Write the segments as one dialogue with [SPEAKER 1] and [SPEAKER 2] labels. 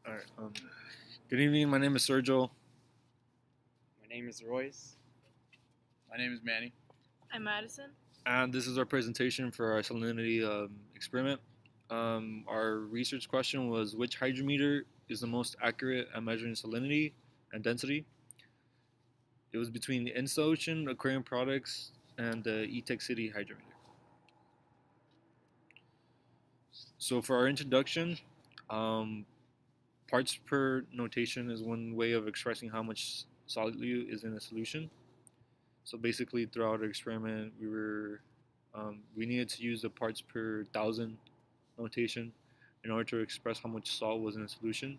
[SPEAKER 1] All right. Good evening. My name is Sergio,
[SPEAKER 2] My name is Royce.
[SPEAKER 3] My name is Manny.
[SPEAKER 4] I'm Madison.
[SPEAKER 1] and this is our presentation for our salinity experiment. Our research question was which hydrometer is the most accurate at measuring salinity and density? It was between the Insta Aquarium Products and the E-Tech City hydrometer. So for our introduction, um, parts per notation is one way of expressing how much solute is in a solution. So basically, throughout our experiment, we needed to use the parts per thousand notation in order to express how much salt was in a solution.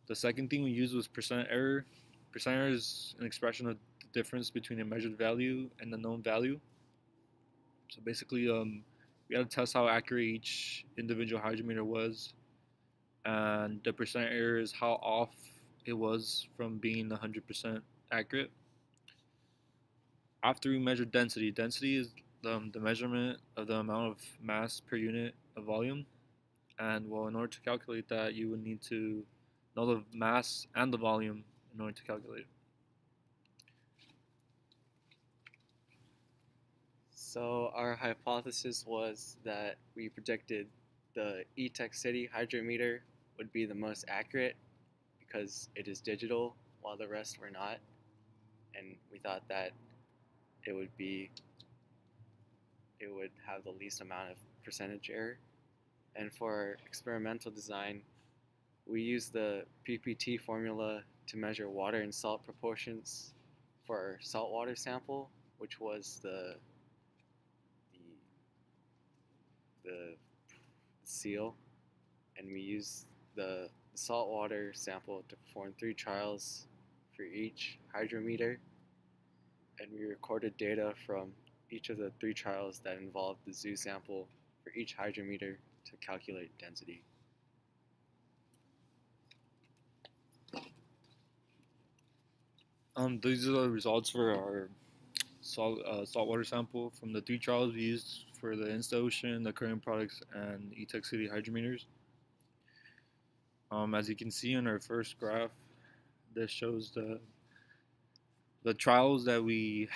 [SPEAKER 1] The second thing we used was percent error. Percent error is an expression of the difference between a measured value and the known value. So basically, we had to test how accurate each individual hydrometer was, and the percent error is how off it was from being 100% accurate. After we measured density, density is the measurement of the amount of mass per unit of volume. And well, in order to calculate that, you would need to know the mass and the volume in order to calculate it.
[SPEAKER 2] So our hypothesis was that we predicted the E-Tech City hydrometer would be the most accurate because it is digital while the rest were not. And we thought that it would have the least amount of percentage error. And for our experimental design, we used the PPT formula to measure water and salt proportions for our saltwater sample, which was the seal, and we used the saltwater sample to perform 3 trials for each hydrometer, and we recorded data from each of the 3 trials that involved the zoo sample for each hydrometer to calculate density.
[SPEAKER 1] These are the results for our saltwater sample from the 3 trials we used for the Insta the Aquarium Products, and E-Tech City hydrometers. As you can see in our first graph, this shows the trials that we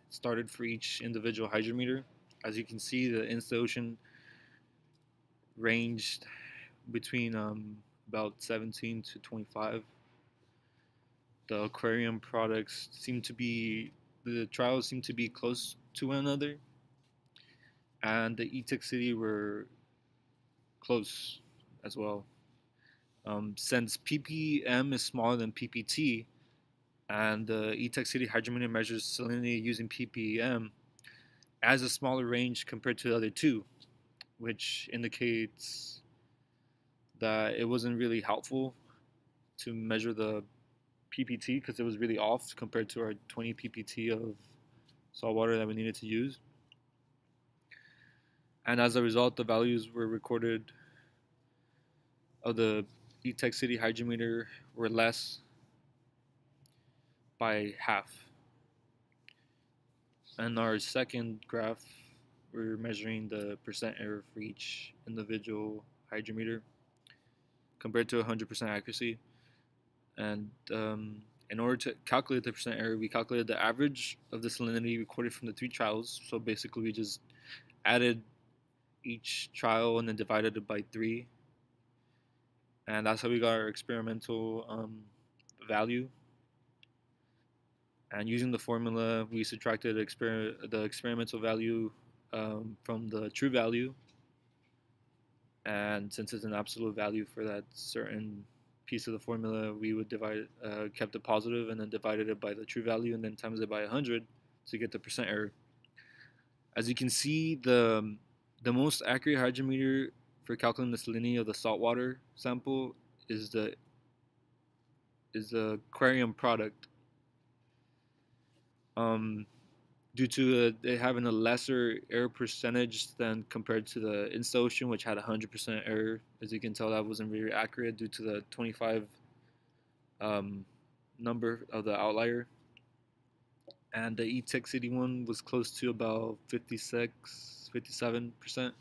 [SPEAKER 1] started for each individual hydrometer. As you can see, the Insta ranged between about 17 to 25. The aquarium products the trials seem to be close to one another, and the E-Tech City were close as well. Since ppm is smaller than ppt, and the E-Tech City hydrometer measures salinity using ppm, has a smaller range compared to the other two, which indicates that it wasn't really helpful to measure the PPT because it was really off compared to our 20 PPT of salt water that we needed to use. And as a result, the values were recorded of the E-Tech City hydrometer were less by half. And our second graph, we're measuring the percent error for each individual hydrometer compared to 100% accuracy. And in order to calculate the percent error, we calculated the average of the salinity recorded from the 3 trials. So basically, we just added each trial and then divided it by 3. And that's how we got our experimental value. And using the formula, we subtracted the experimental value from the true value. And since it's an absolute value for that certain piece of the formula, we would kept it positive and then divided it by the true value and then times it by 100 to get the percent error. As you can see, the most accurate hydrometer for calculating the salinity of the saltwater sample is the aquarium product. Due to it having a lesser error percentage than compared to the Insta, which had 100% error. As you can tell, that wasn't very accurate due to the 25 number of the outlier. And the E-Tech City one was close to about 56, 57%.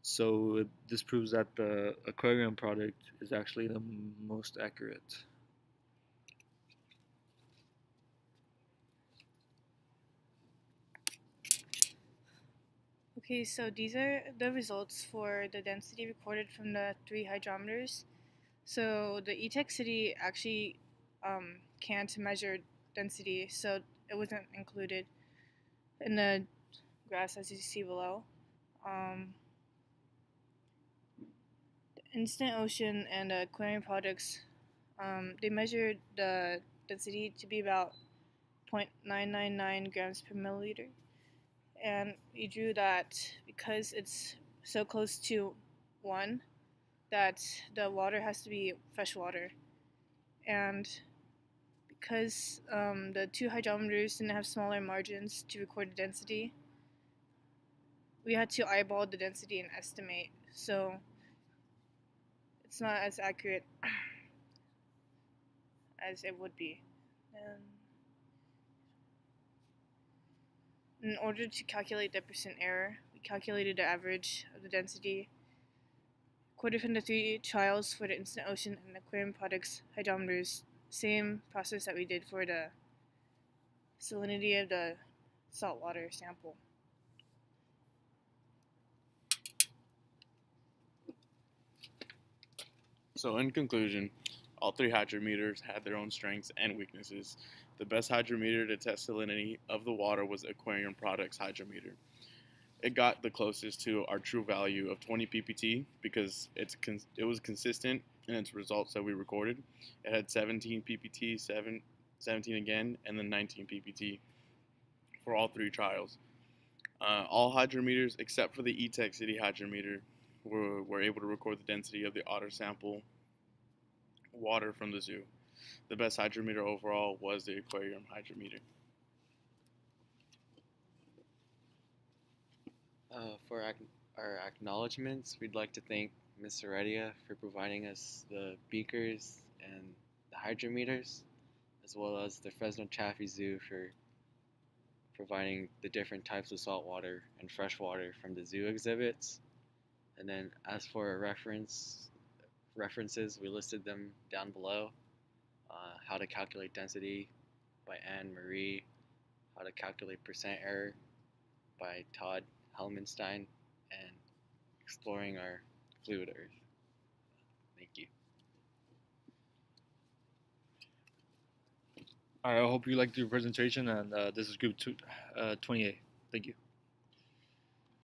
[SPEAKER 1] So this proves that the aquarium product is actually the most accurate.
[SPEAKER 4] Okay, so these are the results for the density recorded from the 3 hydrometers. So the eTech actually can't measure density, so it wasn't included in the graphs as you see below. The Instant Ocean and aquarium products, they measured the density to be about 0.999 grams per milliliter. And we drew that because it's so close to 1 that the water has to be fresh water. And because the 2 hydrometers didn't have smaller margins to record the density, we had to eyeball the density and estimate. So it's not as accurate as it would be. And in order to calculate the percent error, we calculated the average of the density recorded from the 3 trials for the Instant Ocean and aquarium products hydrometers. Same process that we did for the salinity of the saltwater sample.
[SPEAKER 3] So in conclusion, all 3 hydrometers had their own strengths and weaknesses. The best hydrometer to test salinity of the water was Aquarium Products hydrometer. It got the closest to our true value of 20 ppt because it was consistent in its results that we recorded. It had 17 ppt, 17 again, and then 19 ppt for all 3 trials. All hydrometers except for the eTech City hydrometer were able to record the density of the otter sample water from the zoo. The best hydrometer overall was the aquarium hydrometer.
[SPEAKER 2] For our acknowledgments, we'd like to thank Ms. Heredia for providing us the beakers and the hydrometers, as well as the Fresno Chaffee Zoo for providing the different types of saltwater and freshwater from the zoo exhibits. And then as for references, we listed them down below. How to calculate density by Anne Marie, how to calculate percent error by Todd Helmenstein, and exploring our fluid Earth. Thank you.
[SPEAKER 1] I hope you liked your presentation, and this is group 28. Thank you.